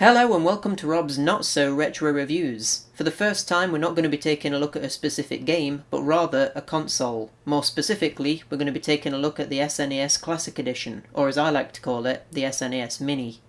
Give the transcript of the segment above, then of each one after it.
Hello and welcome to Rob's Not So Retro Reviews. For the first time we're not going to be taking a look at a specific game, but rather a console. More specifically, we're going to be taking a look at the SNES Classic Edition, or as I like to call it, the SNES Mini.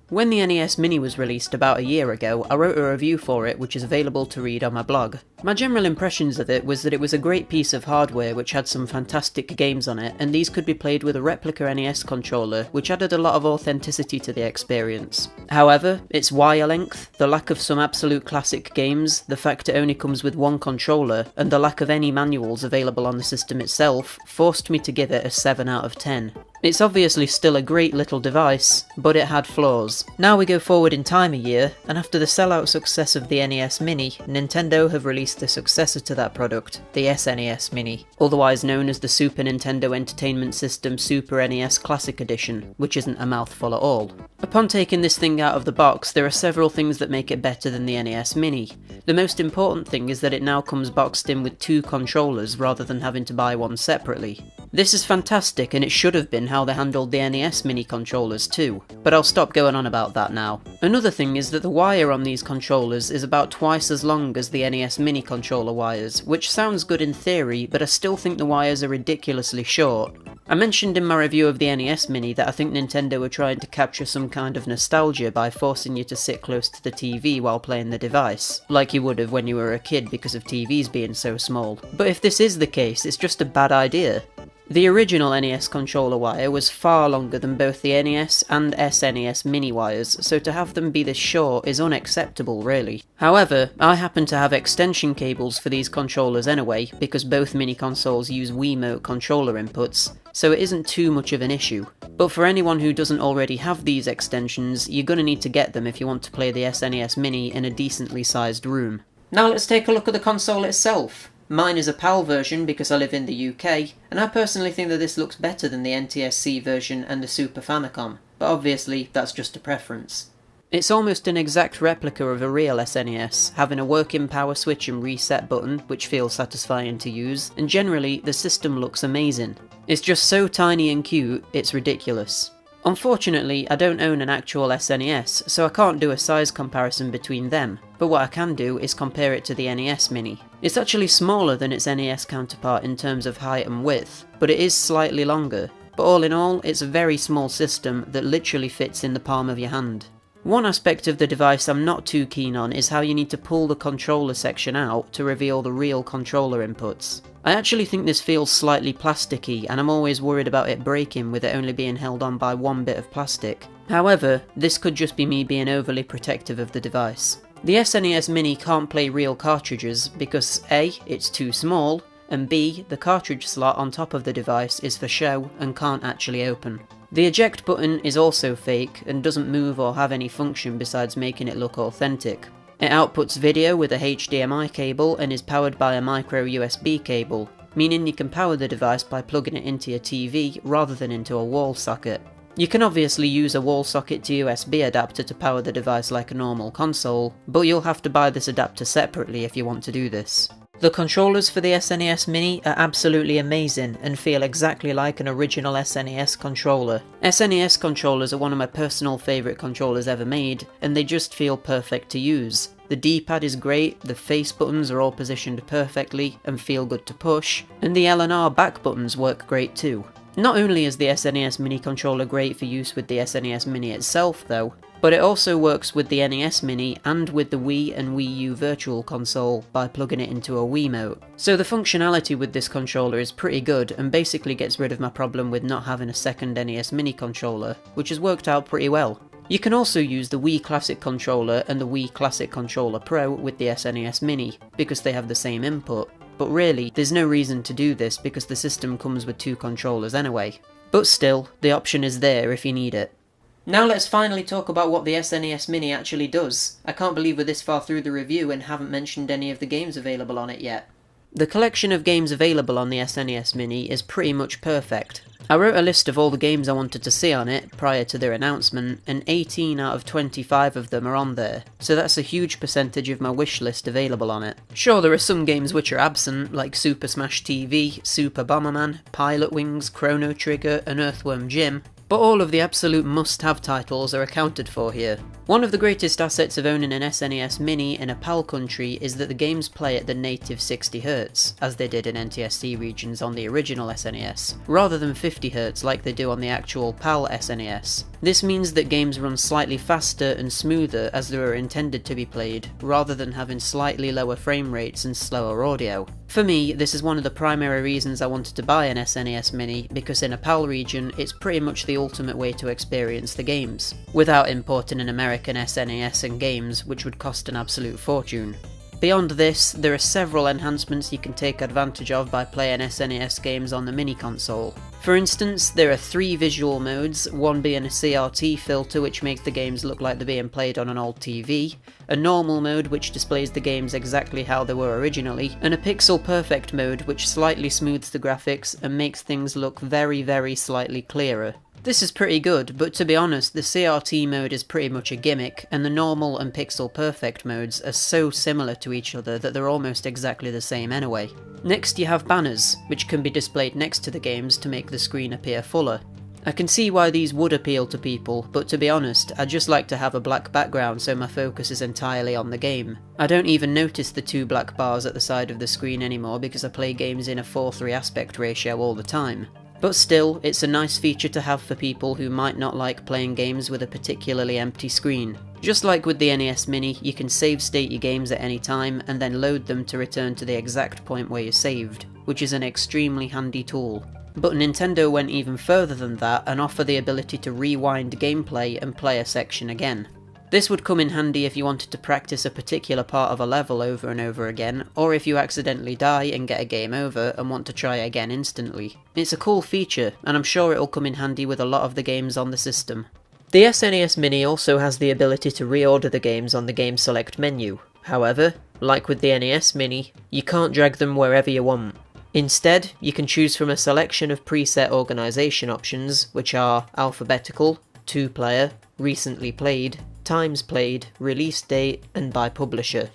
When the NES Mini was released about a year ago, I wrote a review for it which is available to read on my blog. My general impressions of it was that it was a great piece of hardware which had some fantastic games on it, and these could be played with a replica NES controller, which added a lot of authenticity to the experience. However, its wire length, the lack of some absolute classic games, the fact it only comes with one controller, and the lack of any manuals available on the system itself, forced me to give it a 7 out of 10. It's obviously still a great little device, but it had flaws. Now we go forward in time a year, and after the sellout success of the NES Mini, Nintendo have released the successor to that product, the SNES Mini, otherwise known as the Super Nintendo Entertainment System Super NES Classic Edition, which isn't a mouthful at all. Upon taking this thing out of the box, there are several things that make it better than the NES Mini. The most important thing is that it now comes boxed in with two controllers rather than having to buy one separately. This is fantastic, and it should have been how they handled the NES Mini controllers too, but I'll stop going on about that now. Another thing is that the wire on these controllers is about twice as long as the NES Mini controller wires, which sounds good in theory, but I still think the wires are ridiculously short. I mentioned in my review of the NES Mini that I think Nintendo were trying to capture some kind of nostalgia by forcing you to sit close to the TV while playing the device, like you would have when you were a kid because of TVs being so small. But if this is the case, it's just a bad idea. The original NES controller wire was far longer than both the NES and SNES Mini wires, so to have them be this short is unacceptable really. However, I happen to have extension cables for these controllers anyway, because both mini consoles use Wiimote controller inputs, so it isn't too much of an issue. But for anyone who doesn't already have these extensions, you're gonna need to get them if you want to play the SNES Mini in a decently sized room. Now let's take a look at the console itself. Mine is a PAL version because I live in the UK, and I personally think that this looks better than the NTSC version and the Super Famicom, but obviously that's just a preference. It's almost an exact replica of a real SNES, having a working power switch and reset button, which feels satisfying to use, and generally the system looks amazing. It's just so tiny and cute, it's ridiculous. Unfortunately, I don't own an actual SNES, so I can't do a size comparison between them, but what I can do is compare it to the NES Mini. It's actually smaller than its NES counterpart in terms of height and width, but it is slightly longer. But all in all, it's a very small system that literally fits in the palm of your hand. One aspect of the device I'm not too keen on is how you need to pull the controller section out to reveal the real controller inputs. I actually think this feels slightly plasticky, and I'm always worried about it breaking with it only being held on by one bit of plastic. However, this could just be me being overly protective of the device. The SNES Mini can't play real cartridges because A, it's too small, and B, the cartridge slot on top of the device is for show and can't actually open. The eject button is also fake and doesn't move or have any function besides making it look authentic. It outputs video with a HDMI cable and is powered by a micro USB cable, meaning you can power the device by plugging it into your TV rather than into a wall socket. You can obviously use a wall socket to USB adapter to power the device like a normal console, but you'll have to buy this adapter separately if you want to do this. The controllers for the SNES Mini are absolutely amazing and feel exactly like an original SNES controller. SNES controllers are one of my personal favourite controllers ever made, and they just feel perfect to use. The D-pad is great, the face buttons are all positioned perfectly and feel good to push, and the L and R back buttons work great too. Not only is the SNES Mini controller great for use with the SNES Mini itself though, but it also works with the NES Mini and with the Wii and Wii U Virtual Console by plugging it into a Wiimote. So the functionality with this controller is pretty good and basically gets rid of my problem with not having a second NES Mini controller, which has worked out pretty well. You can also use the Wii Classic Controller and the Wii Classic Controller Pro with the SNES Mini, because they have the same input. But really, there's no reason to do this because the system comes with two controllers anyway. But still, the option is there if you need it. Now let's finally talk about what the SNES Mini actually does. I can't believe we're this far through the review and haven't mentioned any of the games available on it yet. The collection of games available on the SNES Mini is pretty much perfect. I wrote a list of all the games I wanted to see on it prior to their announcement, and 18 out of 25 of them are on there, so that's a huge percentage of my wish list available on it. Sure, there are some games which are absent, like Super Smash TV, Super Bomberman, Pilot Wings, Chrono Trigger, and Earthworm Jim, but all of the absolute must-have titles are accounted for here. One of the greatest assets of owning an SNES Mini in a PAL country is that the games play at the native 60Hz, as they did in NTSC regions on the original SNES, rather than 50Hz like they do on the actual PAL SNES. This means that games run slightly faster and smoother as they were intended to be played, rather than having slightly lower frame rates and slower audio. For me, this is one of the primary reasons I wanted to buy an SNES Mini, because in a PAL region, it's pretty much the ultimate way to experience the games, without importing an American SNES and games, which would cost an absolute fortune. Beyond this, there are several enhancements you can take advantage of by playing SNES games on the mini console. For instance, there are 3 visual modes, one being a CRT filter which makes the games look like they're being played on an old TV, a normal mode which displays the games exactly how they were originally, and a pixel perfect mode which slightly smooths the graphics and makes things look very slightly clearer. This is pretty good, but to be honest, the CRT mode is pretty much a gimmick, and the normal and pixel perfect modes are so similar to each other that they're almost exactly the same anyway. Next you have banners, which can be displayed next to the games to make the screen appear fuller. I can see why these would appeal to people, but to be honest, I'd just like to have a black background so my focus is entirely on the game. I don't even notice the 2 black bars at the side of the screen anymore because I play games in a 4:3 aspect ratio all the time. But still, it's a nice feature to have for people who might not like playing games with a particularly empty screen. Just like with the NES Mini, you can save state your games at any time and then load them to return to the exact point where you saved, which is an extremely handy tool. But Nintendo went even further than that and offer the ability to rewind gameplay and play a section again. This would come in handy if you wanted to practice a particular part of a level over and over again, or if you accidentally die and get a game over and want to try again instantly. It's a cool feature, and I'm sure it'll come in handy with a lot of the games on the system. The SNES Mini also has the ability to reorder the games on the Game Select menu. However, like with the NES Mini, you can't drag them wherever you want. Instead, you can choose from a selection of preset organisation options, which are alphabetical, 2-player, recently played, times played, release date, and by publisher.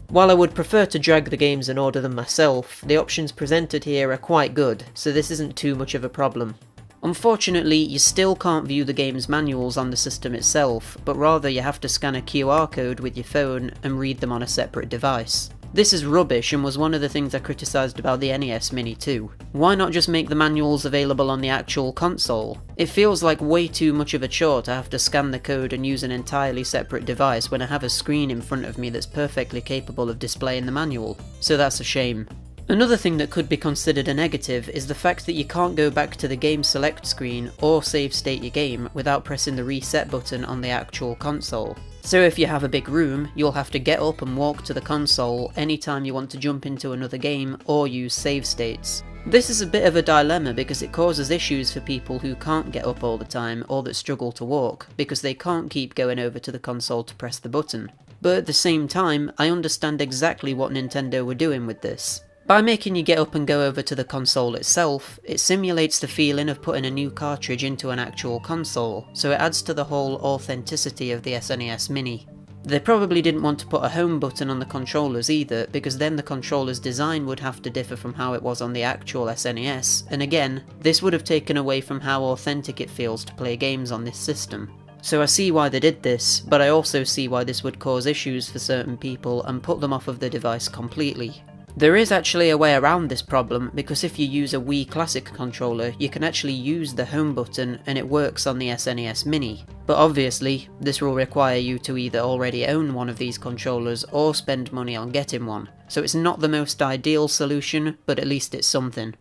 While I would prefer to drag the games and order them myself, the options presented here are quite good, so this isn't too much of a problem. Unfortunately, you still can't view the game's manuals on the system itself, but rather you have to scan a QR code with your phone and read them on a separate device. This is rubbish and was one of the things I criticised about the NES Mini too. Why not just make the manuals available on the actual console? It feels like way too much of a chore to have to scan the code and use an entirely separate device when I have a screen in front of me that's perfectly capable of displaying the manual. So that's a shame. Another thing that could be considered a negative is the fact that you can't go back to the game select screen or save state your game without pressing the reset button on the actual console. So if you have a big room, you'll have to get up and walk to the console anytime you want to jump into another game or use save states. This is a bit of a dilemma because it causes issues for people who can't get up all the time or that struggle to walk, because they can't keep going over to the console to press the button. But at the same time, I understand exactly what Nintendo were doing with this. By making you get up and go over to the console itself, it simulates the feeling of putting a new cartridge into an actual console, so it adds to the whole authenticity of the SNES Mini. They probably didn't want to put a home button on the controllers either, because then the controller's design would have to differ from how it was on the actual SNES, and again, this would have taken away from how authentic it feels to play games on this system. So I see why they did this, but I also see why this would cause issues for certain people and put them off of the device completely. There is actually a way around this problem, because if you use a Wii Classic controller, you can actually use the home button and it works on the SNES Mini. But obviously, this will require you to either already own one of these controllers or spend money on getting one. So it's not the most ideal solution, but at least it's something.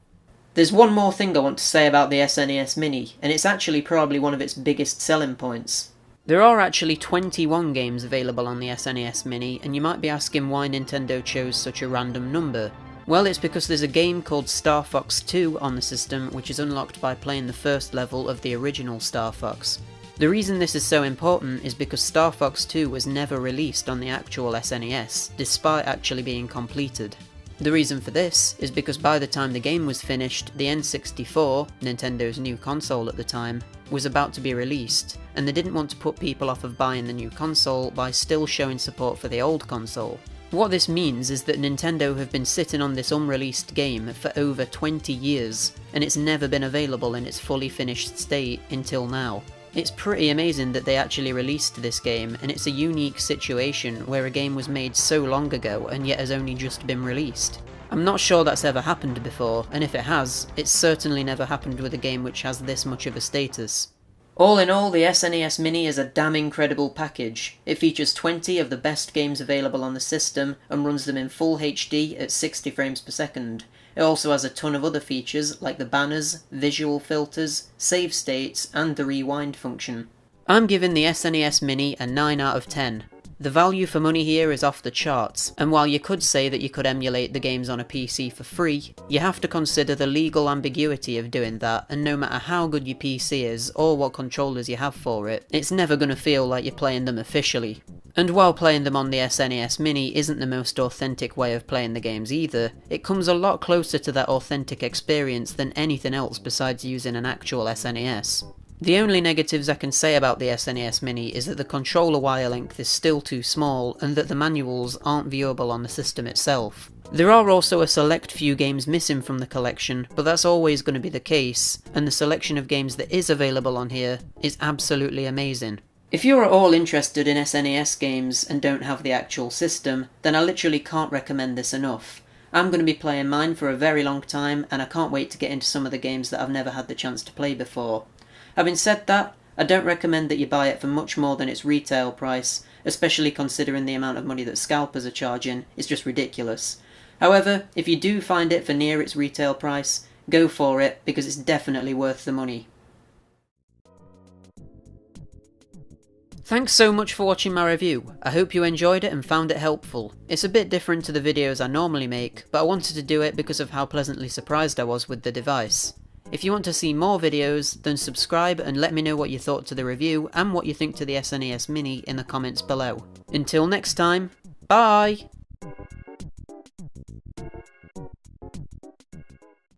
There's one more thing I want to say about the SNES Mini, and it's actually probably one of its biggest selling points. There are actually 21 games available on the SNES Mini, and you might be asking why Nintendo chose such a random number. Well, it's because there's a game called Star Fox 2 on the system, which is unlocked by playing the first level of the original Star Fox. The reason this is so important is because Star Fox 2 was never released on the actual SNES, despite actually being completed. The reason for this is because by the time the game was finished, the N64, Nintendo's new console at the time, was about to be released, and they didn't want to put people off of buying the new console by still showing support for the old console. What this means is that Nintendo have been sitting on this unreleased game for over 20 years, and it's never been available in its fully finished state until now. It's pretty amazing that they actually released this game, and it's a unique situation where a game was made so long ago and yet has only just been released. I'm not sure that's ever happened before, and if it has, it's certainly never happened with a game which has this much of a status. All in all, the SNES Mini is a damn incredible package. It features 20 of the best games available on the system and runs them in full HD at 60 frames per second. It also has a ton of other features like the banners, visual filters, save states, and the rewind function. I'm giving the SNES Mini a 9 out of 10. The value for money here is off the charts, and while you could say that you could emulate the games on a PC for free, you have to consider the legal ambiguity of doing that, and no matter how good your PC is, or what controllers you have for it, it's never going to feel like you're playing them officially. And while playing them on the SNES Mini isn't the most authentic way of playing the games either, it comes a lot closer to that authentic experience than anything else besides using an actual SNES. The only negatives I can say about the SNES Mini is that the controller wire length is still too small and that the manuals aren't viewable on the system itself. There are also a select few games missing from the collection, but that's always going to be the case, and the selection of games that is available on here is absolutely amazing. If you're at all interested in SNES games and don't have the actual system, then I literally can't recommend this enough. I'm going to be playing mine for a very long time, and I can't wait to get into some of the games that I've never had the chance to play before. Having said that, I don't recommend that you buy it for much more than its retail price, especially considering the amount of money that scalpers are charging is just ridiculous. However, if you do find it for near its retail price, go for it because it's definitely worth the money. Thanks so much for watching my review. I hope you enjoyed it and found it helpful. It's a bit different to the videos I normally make, but I wanted to do it because of how pleasantly surprised I was with the device. If you want to see more videos, then subscribe and let me know what you thought to the review and what you think to the SNES Mini in the comments below. Until next time, bye!